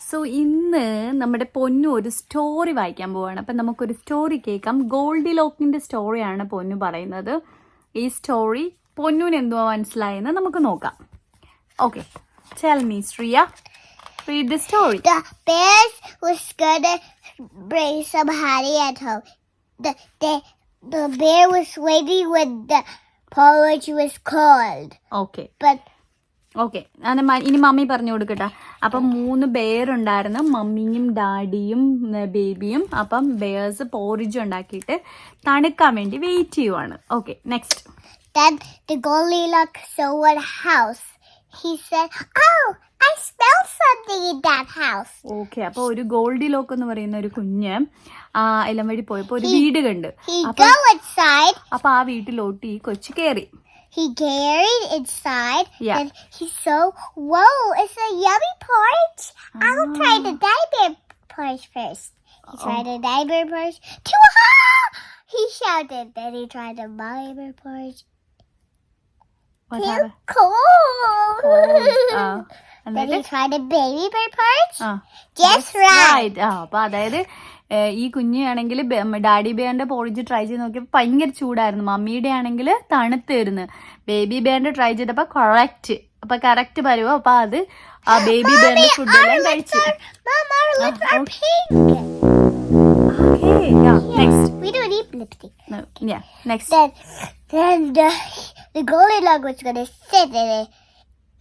So ഇന്ന് നമ്മുടെ പൊന്നു ഒരു സ്റ്റോറി വായിക്കാൻ പോവാണ്. അപ്പം നമുക്കൊരു സ്റ്റോറി കേൾക്കാം. ഗോൾഡി ലോക്കിൻ്റെ സ്റ്റോറിയാണ് പൊന്നു പറയുന്നത്. ഈ സ്റ്റോറി പൊന്നുവിന് എന്തുവാ മനസ്സിലായെന്ന് നമുക്ക് നോക്കാം. Okay, tell me Shriya, read the story. The bears was gonna bring some honey at home. The bear was waiting when the porridge was cold. Okay. But okay, ഇനി മമ്മി പറഞ്ഞു കൊടുക്കട്ടെ. അപ്പം 3 ബെയർ ഉണ്ടായിരുന്നു, മമ്മിയും ഡാഡിയും ബേബിയും. അപ്പം ബെയേഴ്സ് പോറിജ് ഉണ്ടാക്കിയിട്ട് തണുക്കാൻ വേണ്ടി വെയിറ്റ് ചെയ്യുവാണ്. Okay, next. then the Goldilocks saw a house. He said, "Oh, I smelled something in that house." Okay, അപ്പൊ ഒരു ഗോൾഡി ലോക്ക് എന്ന് പറയുന്ന ഒരു കുഞ്ഞ് എല്ലാം വഴി പോയപ്പോ ഒരു വീട് കണ്ട്. He go inside. അപ്പൊ ആ വീട്ടിലോട്ട് ഈ കൊച്ചു കയറി. He carried inside. Yeah. And he saw, whoa, it's a yummy porridge. I'll try the diaper porridge first. He tried the diaper porridge. Too hot! He shouted. Then he tried the diaper porridge. What Too happened? cold. Then he tried the baby bear porridge. Just right. അപ്പൊ അതായത് ഈ കുഞ്ഞാണെങ്കിൽ daddy ബേറിന്റെ പോറിജ് try ചെയ്ത് നോക്കിയപ്പോൾ ഭയങ്കര ചൂടായിരുന്നു. മമ്മിയുടെ ആണെങ്കിൽ തണുത്തായിരുന്നു. Baby ബേറിന്റെ try ചെയ്തപ്പോ കറക്റ്റ് വരുമോ. അപ്പൊ അത് ആ ബേബി ബേറിന്റെ ഫുഡെല്ലാം കഴിച്ചു. Okay, yeah, next. We don't need lipstick. No, yeah, next. Then the Goldilocks was gonna sit in a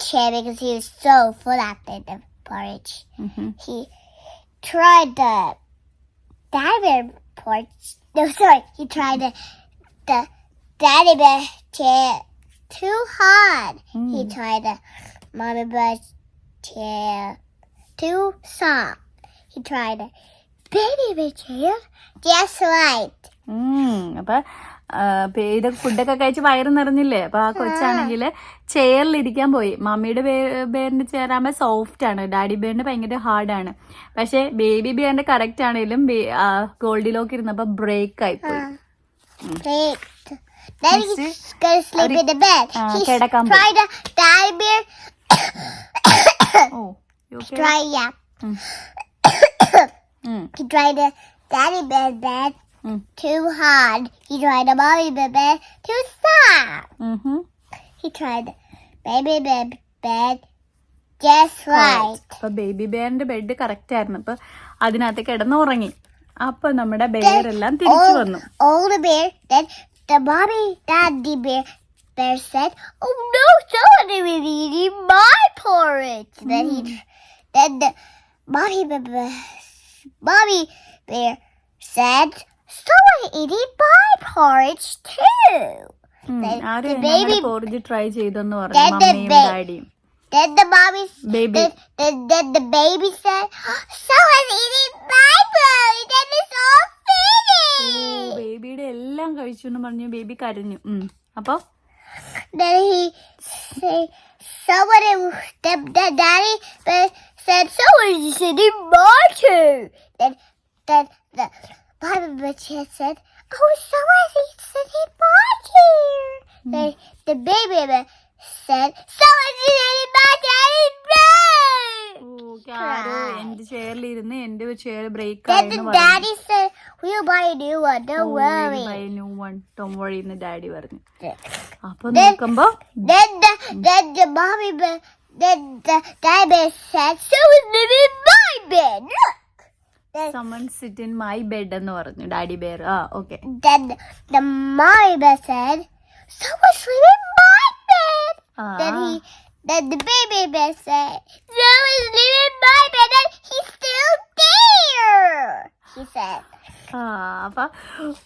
chair because he was so full after the porridge. Mm-hmm. He tried the diaper porridge. No, sorry. He tried the daddy bear chair too hard. He tried the mommy bear chair too soft. He tried the baby bear chair just right. അപ്പൊ ഇത് ഫുഡൊക്കെ കഴിച്ച് വയറ് നിറഞ്ഞില്ലേ. അപ്പൊ ആ കൊച്ചാണെങ്കിൽ ചെയറിലിരിക്കാൻ പോയി. മമ്മിയുടെ ബേറിന്റെ chair ആകുമ്പോ സോഫ്റ്റ് ആണ്, ഡാഡി ബേറിന്റെ ഭയങ്കര ഹാർഡാണ്. പക്ഷെ ബേബി ബേറിന്റെ കറക്റ്റ് ആണെങ്കിലും ഗോൾഡി ലോക്ക് ഇരുന്നപ്പോ ബ്രേക്ക് ആയി പോയി. Then he's gonna sleep in the bed. He tried the daddy bear. Oh, you okay? Try, yeah. He tried the daddy bear bed too hard. He tried the mommy bear bed too soft. He tried the baby bear bed just right. അപ്പൊ baby ബേറിന്റെ bed correct ആയിരുന്നു. അപ്പൊ അതിനകത്ത് കിടന്ന് ഉറങ്ങി. അപ്പൊ നമ്മുടെ bear എല്ലാം തിരിച്ചു വന്നു. All the bear. Then the daddy bear said, "Oh no, someone is eating my porridge." Then the mommy bear said, "Someone eating my porridge too." ആരും പോറിജ് ട്രൈ ചെയ്തെന്ന് പറഞ്ഞു മമ്മിയും ഡാഡിയും. Then the baby then the baby said, "Someone's eating my porridge. That is all finished." ബേബിയുടെ എല്ലാം കഴിച്ചു എന്ന് പറഞ്ഞു ബേബി കരഞ്ഞു. അപ്പൊ Then he said, the daddy said, "Someone is eating my too." Then the Bible said, "Oh, someone is eating my too." Then the baby said, "Someone is eating my daddy too." ആരോ എന്റെ ചെയറിലിരുന്ന് എന്റെ chair break Then the daddy said, "We'll buy a new one. Don't worry." Don't worry എന്ന് daddy പറഞ്ഞു. അപ്പൊ നോക്കുമ്പോ Then the mommy bear, then the daddy bear said, "Someone's living in my bed. Look." someone sit in my bed എന്ന് പറഞ്ഞു daddy bear. Okay. Then the mommy bear said, "Someone's living in my bed." Then the baby bear said, "Someone's living in my bed and he's still there." He said. അപ്പൊ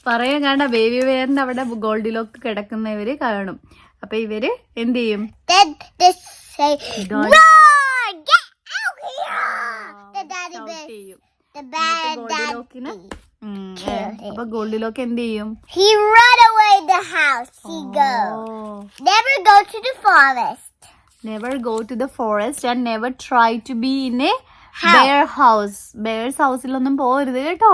പറയാൻ കാണ baby ബെയറിന്റെ അവിടെ Goldy lock കിടക്കുന്നവര് കാണും. അപ്പൊ ഇവര് എന്ത് ചെയ്യും? Then they say, "Run! Get out here!" The daddy bear. The bad ഗോൾഡിലോക്കിന് അപ്പൊ ഗോൾഡിലോക്ക് എന്ത് ചെയ്യും? He run away the house. He go. Never go to the forest. Never go to the forest and never try to be in a bear house. Bears ഹൗസിലൊന്നും പോകരുത് കേട്ടോ.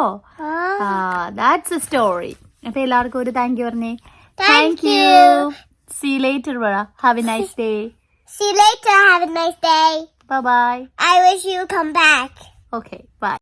That's a story. അപ്പൊ എല്ലാവർക്കും ഒരു thank you പറഞ്ഞേ. Thank you. See you later, Vara. Have a nice day. See you later. Have a nice day. Bye bye. I wish you come back. Okay bye.